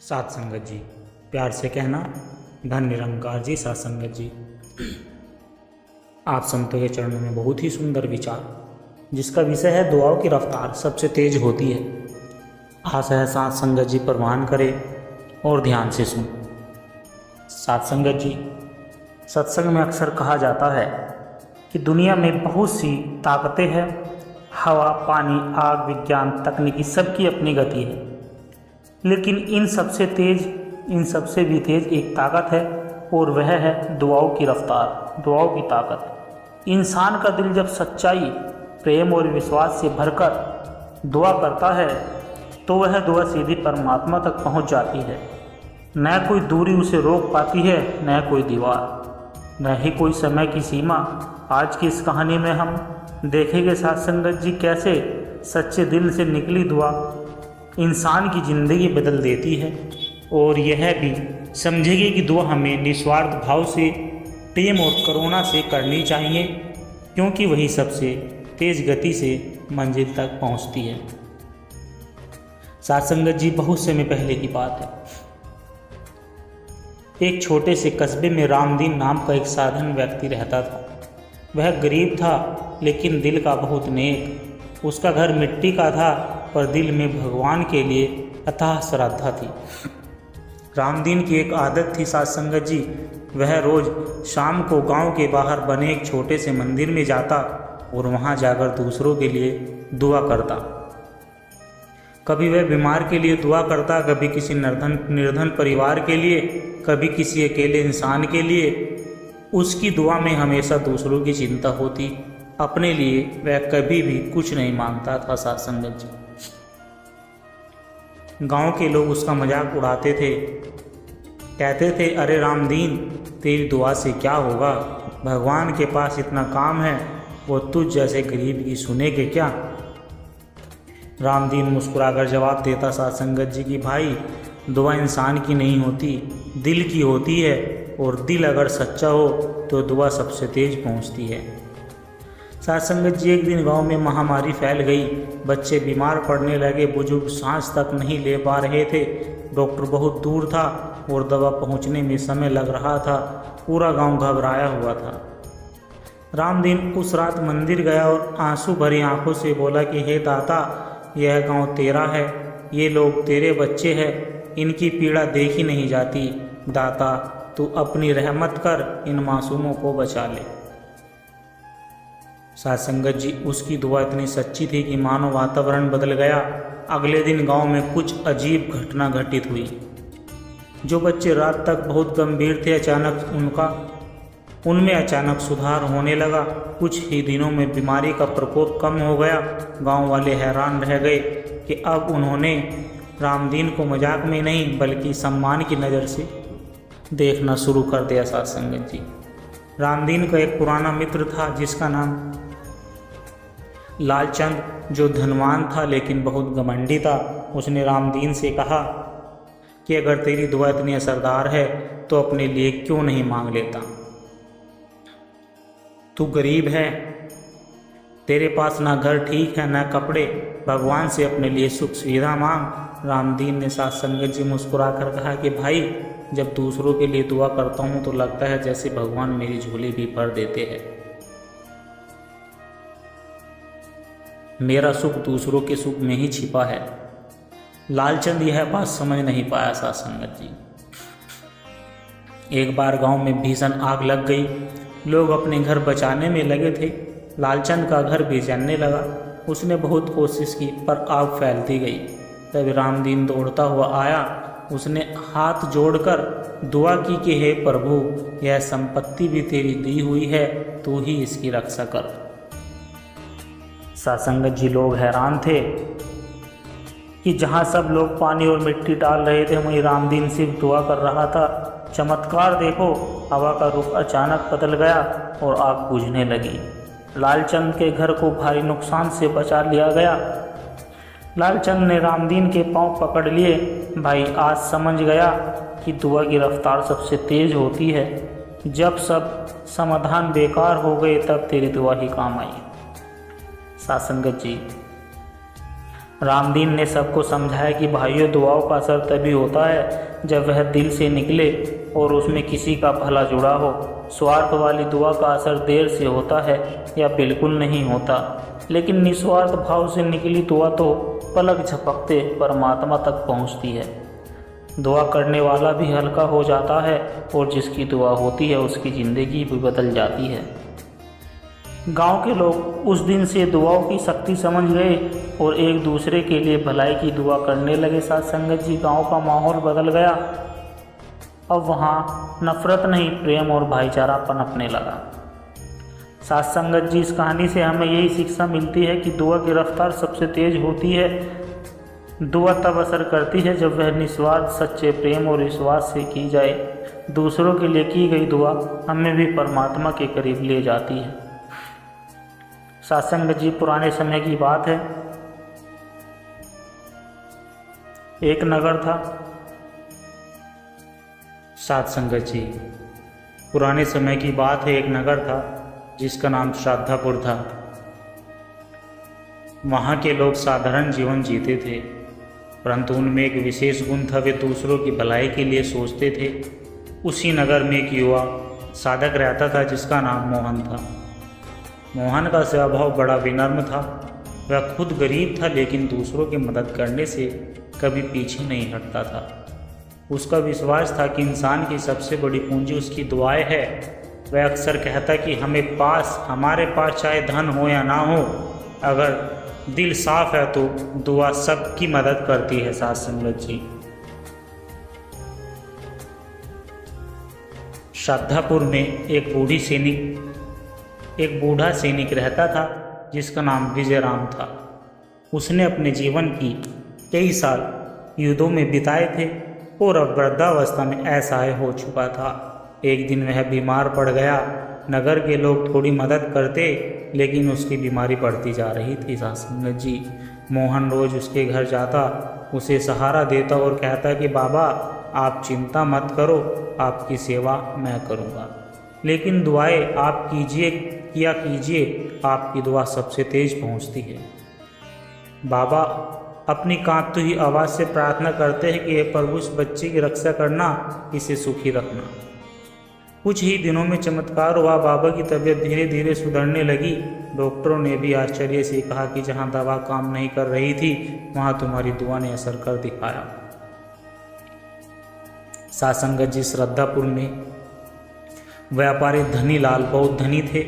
सात संगत जी, प्यार से कहना धन निरंकार जी। सात संगत जी, आप संतों के चरणों में बहुत ही सुंदर विचार, जिसका विषय है दुआओं की रफ्तार सबसे तेज होती है। आशा है सात संगत जी परवान करे और ध्यान से सुन। सात संगत जी, सत्संग में अक्सर कहा जाता है कि दुनिया में बहुत सी ताकतें हैं। हवा, पानी, आग, विज्ञान, तकनीकी, सबकी अपनी गति है, लेकिन इन सबसे भी तेज एक ताकत है, और वह है दुआओं की रफ्तार, दुआओं की ताकत। इंसान का दिल जब सच्चाई, प्रेम और विश्वास से भरकर दुआ करता है तो वह दुआ सीधी परमात्मा तक पहुंच जाती है। न कोई दूरी उसे रोक पाती है, न कोई दीवार, न ही कोई समय की सीमा। आज की इस कहानी में हम देखेंगे सात संगत जी, कैसे सच्चे दिल से निकली दुआ इंसान की ज़िंदगी बदल देती है। और यह भी समझेंगे कि दुआ हमें निस्वार्थ भाव से, प्रेम और करुणा से करनी चाहिए, क्योंकि वही सबसे तेज गति से मंजिल तक पहुंचती है। सात संगत जी, बहुत समय पहले की बात है। एक छोटे से कस्बे में रामदीन नाम का एक साधारण व्यक्ति रहता था। वह गरीब था, लेकिन दिल का बहुत नेक। उसका घर मिट्टी का था, पर दिल में भगवान के लिए अथाह श्रद्धा थी। रामदीन की एक आदत थी सात संगत जी, वह रोज शाम को गांव के बाहर बने एक छोटे से मंदिर में जाता और वहां जाकर दूसरों के लिए दुआ करता। कभी वह बीमार के लिए दुआ करता, कभी किसी निर्धन परिवार के लिए, कभी किसी अकेले इंसान के लिए। उसकी दुआ में हमेशा दूसरों की चिंता होती, अपने लिए वह कभी भी कुछ नहीं मांगता था। सात संगत जी, गांव के लोग उसका मजाक उड़ाते थे, कहते थे, अरे रामदीन, तेरी दुआ से क्या होगा, भगवान के पास इतना काम है, वो तुझ जैसे गरीब की सुनेगे क्या। रामदीन मुस्कुराकर जवाब देता सात संगत जी की, भाई, दुआ इंसान की नहीं होती, दिल की होती है, और दिल अगर सच्चा हो तो दुआ सबसे तेज पहुंचती है। सात संगत जी, एक दिन गांव में महामारी फैल गई। बच्चे बीमार पड़ने लगे, बुजुर्ग सांस तक नहीं ले पा रहे थे, डॉक्टर बहुत दूर था और दवा पहुंचने में समय लग रहा था। पूरा गांव घबराया हुआ था। रामदीन उस रात मंदिर गया और आंसू भरी आंखों से बोला कि हे दाता, यह गांव तेरा है, ये लोग तेरे बच्चे हैं, इनकी पीड़ा देखी नहीं जाती। दाता, तू अपनी रहमत कर, इन मासूमों को बचा ले। सात संगत जी, उसकी दुआ इतनी सच्ची थी कि मानो वातावरण बदल गया। अगले दिन गांव में कुछ अजीब घटना घटित हुई। जो बच्चे रात तक बहुत गंभीर थे, उनमें अचानक सुधार होने लगा। कुछ ही दिनों में बीमारी का प्रकोप कम हो गया। गांव वाले हैरान रह गए कि अब उन्होंने रामदीन को मजाक में नहीं बल्कि सम्मान की नज़र से देखना शुरू कर दिया। सात संगत जी, रामदीन का एक पुराना मित्र था जिसका नाम लालचंद, जो धनवान था लेकिन बहुत घमंडी था। उसने रामदीन से कहा कि अगर तेरी दुआ इतनी असरदार है तो अपने लिए क्यों नहीं मांग लेता। तू गरीब है, तेरे पास ना घर ठीक है ना कपड़े, भगवान से अपने लिए सुख सुविधा मांग। रामदीन ने सात संगत जी मुस्कुराकर कहा कि भाई, जब दूसरों के लिए दुआ करता हूँ तो लगता है जैसे भगवान मेरी झोली भी भर देते हैं। मेरा सुख दूसरों के सुख में ही छिपा है। लालचंद यह बात समझ नहीं पाया। सात संगत जी, एक बार गांव में भीषण आग लग गई। लोग अपने घर बचाने में लगे थे। लालचंद का घर भी जलने लगा। उसने बहुत कोशिश की, पर आग फैलती गई। तब रामदीन दौड़ता हुआ आया। उसने हाथ जोड़कर दुआ की कि हे प्रभु, यह संपत्ति भी तेरी दी हुई है, तू ही इसकी रक्षा कर। सात संगत जी, लोग हैरान थे कि जहाँ सब लोग पानी और मिट्टी डाल रहे थे, वहीं रामदीन सिर्फ दुआ कर रहा था। चमत्कार देखो, हवा का रुख अचानक बदल गया और आग बुझने लगी। लालचंद के घर को भारी नुकसान से बचा लिया गया। लालचंद ने रामदीन के पांव पकड़ लिए। भाई, आज समझ गया कि दुआ की रफ्तार सबसे तेज होती है। जब सब समाधान बेकार हो गए, तब तेरी दुआ ही काम आई। सात संगत जी, रामदीन ने सबको समझाया कि भाइयों, दुआओं का असर तभी होता है जब वह दिल से निकले और उसमें किसी का भला जुड़ा हो। स्वार्थ वाली दुआ का असर देर से होता है या बिल्कुल नहीं होता, लेकिन निस्वार्थ भाव से निकली दुआ तो पलक झपकते परमात्मा तक पहुंचती है। दुआ करने वाला भी हल्का हो जाता है और जिसकी दुआ होती है उसकी ज़िंदगी भी बदल जाती है। गांव के लोग उस दिन से दुआओं की शक्ति समझ गए और एक दूसरे के लिए भलाई की दुआ करने लगे। साथ संगत जी, गांव का माहौल बदल गया। अब वहाँ नफरत नहीं, प्रेम और भाईचारा पनपने लगा। साथ संगत जी, इस कहानी से हमें यही शिक्षा मिलती है कि दुआ की रफ्तार सबसे तेज होती है। दुआ तब असर करती है जब वह निस्वार्थ, सच्चे प्रेम और विश्वास से की जाए। दूसरों के लिए की गई दुआ हमें भी परमात्मा के करीब ले जाती है। सत्संग जी, पुराने समय की बात है। एक नगर था। सत्संग जी, पुराने समय की बात है। एक नगर था जिसका नाम श्राद्धापुर था। वहाँ के लोग साधारण जीवन जीते थे, परंतु उनमें एक विशेष गुण था, वे दूसरों की भलाई के लिए सोचते थे। उसी नगर में एक युवा साधक रहता था जिसका नाम मोहन था। मोहन का स्वभाव बड़ा विनम्र था। वह खुद गरीब था, लेकिन दूसरों की मदद करने से कभी पीछे नहीं हटता था। उसका विश्वास था कि इंसान की सबसे बड़ी पूंजी उसकी दुआएं है। वह अक्सर कहता कि हमारे पास चाहे धन हो या ना हो, अगर दिल साफ है तो दुआ सबकी मदद करती है। साथ संगत जी, श्राद्धापुर में एक बूढ़ा सैनिक रहता था जिसका नाम विजयराम था। उसने अपने जीवन की कई साल युद्धों में बिताए थे और अब वृद्धावस्था में असहाय हो चुका था। एक दिन वह बीमार पड़ गया। नगर के लोग थोड़ी मदद करते, लेकिन उसकी बीमारी बढ़ती जा रही थी। संगत जी, मोहन रोज उसके घर जाता, उसे सहारा देता और कहता कि बाबा, आप चिंता मत करो, आपकी सेवा मैं करूँगा, लेकिन दुआएं आप कीजिए, आपकी दुआ सबसे तेज पहुँचती है। बाबा अपनी कांपती हुई आवाज़ से प्रार्थना करते हैं कि हे प्रभु, इस बच्चे की रक्षा करना, इसे सुखी रखना। कुछ ही दिनों में चमत्कार हुआ। बाबा की तबीयत धीरे धीरे सुधरने लगी। डॉक्टरों ने भी आश्चर्य से कहा कि जहां दवा काम नहीं कर रही थी, वहां तुम्हारी दुआ ने असर कर दिखाया। सासंगत जी, श्रद्धापुर में व्यापारी धनी लाल बहुत धनी थे,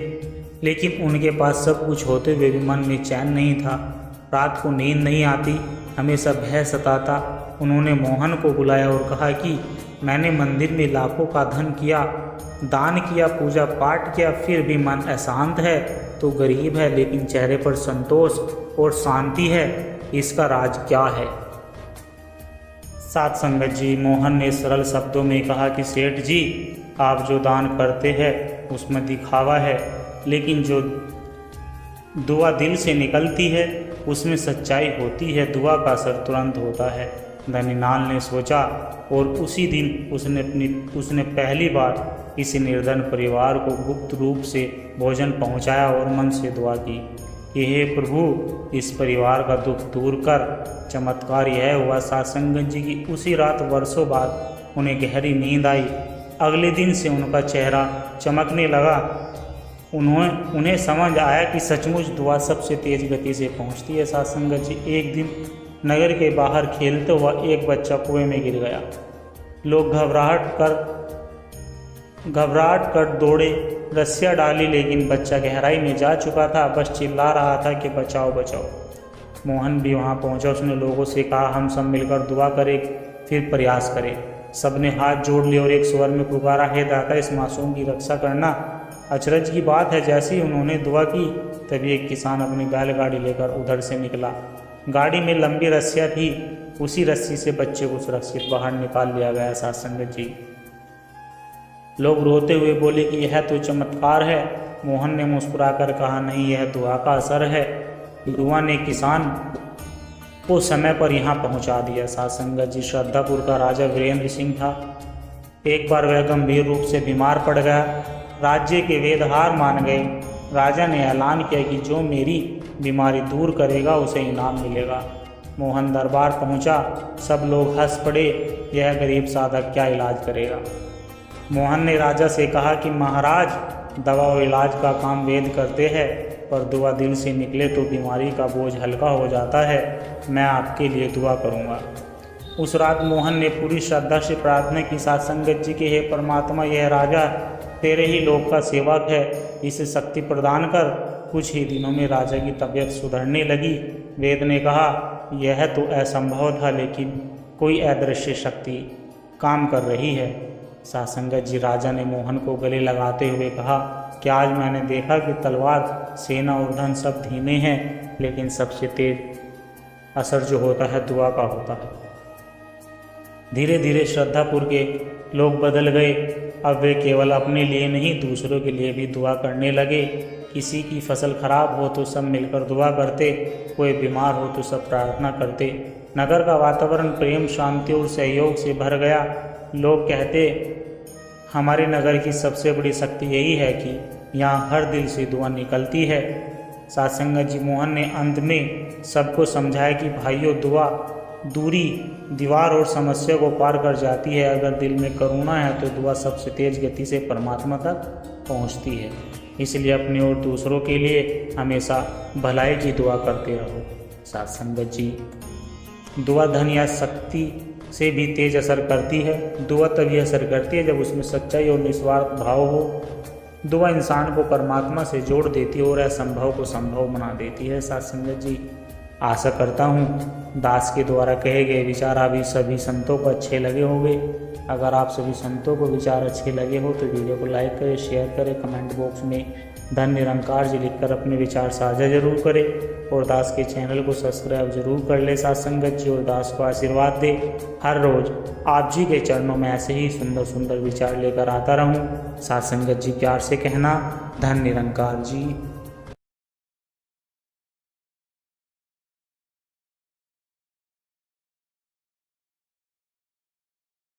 लेकिन उनके पास सब कुछ होते हुए भी मन में चैन नहीं था। रात को नींद नहीं आती, हमेशा भय सताता। उन्होंने मोहन को बुलाया और कहा कि मैंने मंदिर में लाखों का धन किया, दान किया, पूजा पाठ किया, फिर भी मन अशांत है। तो गरीब है, लेकिन चेहरे पर संतोष और शांति है। इसका राज क्या है? साथ संगत जी, मोहन ने सरल शब्दों में कहा कि सेठ जी, आप जो दान करते हैं उसमें दिखावा है, लेकिन जो दुआ दिल से निकलती है उसमें सच्चाई होती है। दुआ का असर तुरंत होता है। धनीलाल ने सोचा और उसी दिन उसने पहली बार इस निर्धन परिवार को गुप्त रूप से भोजन पहुंचाया और मन से दुआ की कि हे प्रभु, इस परिवार का दुख दूर कर। चमत्कार यह हुआ सत्संगत जी की उसी रात वर्षों बाद उन्हें गहरी नींद आई। अगले दिन से उनका चेहरा चमकने लगा। उन्हें समझ आया कि सचमुच दुआ सबसे तेज गति से पहुंचती है। सत्संगत जी, एक दिन नगर के बाहर खेलते हुआ एक बच्चा कुएं में गिर गया। लोग घबराहट कर दौड़े, रस्सियाँ डाली, लेकिन बच्चा गहराई में जा चुका था। बस चिल्ला रहा था कि बचाओ बचाओ। मोहन भी वहां पहुंचा। उसने लोगों से कहा, हम सब मिलकर दुआ करें, फिर प्रयास करें। सबने हाथ जोड़ लिए और एक स्वर में पुकारा, हे दाता, इस मासूम की रक्षा करना। अचरज की बात है, जैसे ही उन्होंने दुआ की तभी एक किसान अपनी बैलगाड़ी लेकर उधर से निकला। गाड़ी में लंबी रस्सियाँ थी, उसी रस्सी से बच्चे को सुरक्षित बाहर निकाल लिया गया। सत्संगत जी, लोग रोते हुए बोले कि यह तो चमत्कार है। मोहन ने मुस्कुराकर कहा, नहीं, यह दुआ का असर है। दुआ ने किसान को समय पर यहाँ पहुँचा दिया। सत्संगत जी, श्रद्धापुर का राजा वीरेंद्र सिंह था। एक बार वह गंभीर रूप से बीमार पड़ गया। राज्य के वेद हार मान गए। राजा ने ऐलान किया कि जो मेरी बीमारी दूर करेगा उसे इनाम मिलेगा। मोहन दरबार पहुंचा। सब लोग हंस पड़े। यह गरीब साधक क्या इलाज करेगा। मोहन ने राजा से कहा कि महाराज, दवा और इलाज का काम वेद करते हैं, पर दुआ दिल से निकले तो बीमारी का बोझ हल्का हो जाता है। मैं आपके लिए दुआ करूंगा। उस रात मोहन ने पूरी श्रद्धा से प्रार्थना की। साथ संगत जी के, हे परमात्मा, यह राजा तेरे ही लोक का सेवक है, इसे शक्ति प्रदान कर। कुछ ही दिनों में राजा की तबीयत सुधरने लगी। वेद ने कहा, यह तो असंभव था, लेकिन कोई अदृश्य शक्ति काम कर रही है। साथ संगत जी, राजा ने मोहन को गले लगाते हुए कहा कि आज मैंने देखा कि तलवार, सेना और धन सब धीमे हैं, लेकिन सबसे तेज असर जो होता है दुआ का होता है। धीरे धीरे श्रद्धापुर के लोग बदल गए। अब वे केवल अपने लिए नहीं, दूसरों के लिए भी दुआ करने लगे। किसी की फसल खराब हो तो सब मिलकर दुआ करते, कोई बीमार हो तो सब प्रार्थना करते। नगर का वातावरण प्रेम, शांति और सहयोग से भर गया। लोग कहते, हमारे नगर की सबसे बड़ी शक्ति यही है कि यहाँ हर दिल से दुआ निकलती है। साथ संगत जी, मोहन ने अंत में सबको समझाया कि भाइयों, दुआ दूरी, दीवार और समस्या को पार कर जाती है। अगर दिल में करुणा है तो दुआ सबसे तेज गति से परमात्मा तक पहुंचती है। इसलिए अपने और दूसरों के लिए हमेशा भलाई की दुआ करते रहो। साथ संगत जी, दुआ धन या शक्ति से भी तेज असर करती है। दुआ तभी असर करती है जब उसमें सच्चाई और निस्वार्थ भाव हो। दुआ इंसान को परमात्मा से जोड़ देती है और असंभव को संभव बना देती है। साथ संगत जी, आशा करता हूँ दास के द्वारा कहे गए विचार अभी सभी संतों को अच्छे लगे होंगे। अगर आप सभी संतों को विचार अच्छे लगे हो तो वीडियो को लाइक करें, शेयर करें, कमेंट बॉक्स में धन निरंकार जी लिखकर अपने विचार साझा जरूर करें और दास के चैनल को सब्सक्राइब जरूर कर ले। साथ संगत जी, और दास को आशीर्वाद दे। हर रोज आप जी के चरणों में ऐसे ही सुंदर सुंदर विचार लेकर आता रहूं। साथ संगत जी, प्यार से कहना, धन निरंकार जी।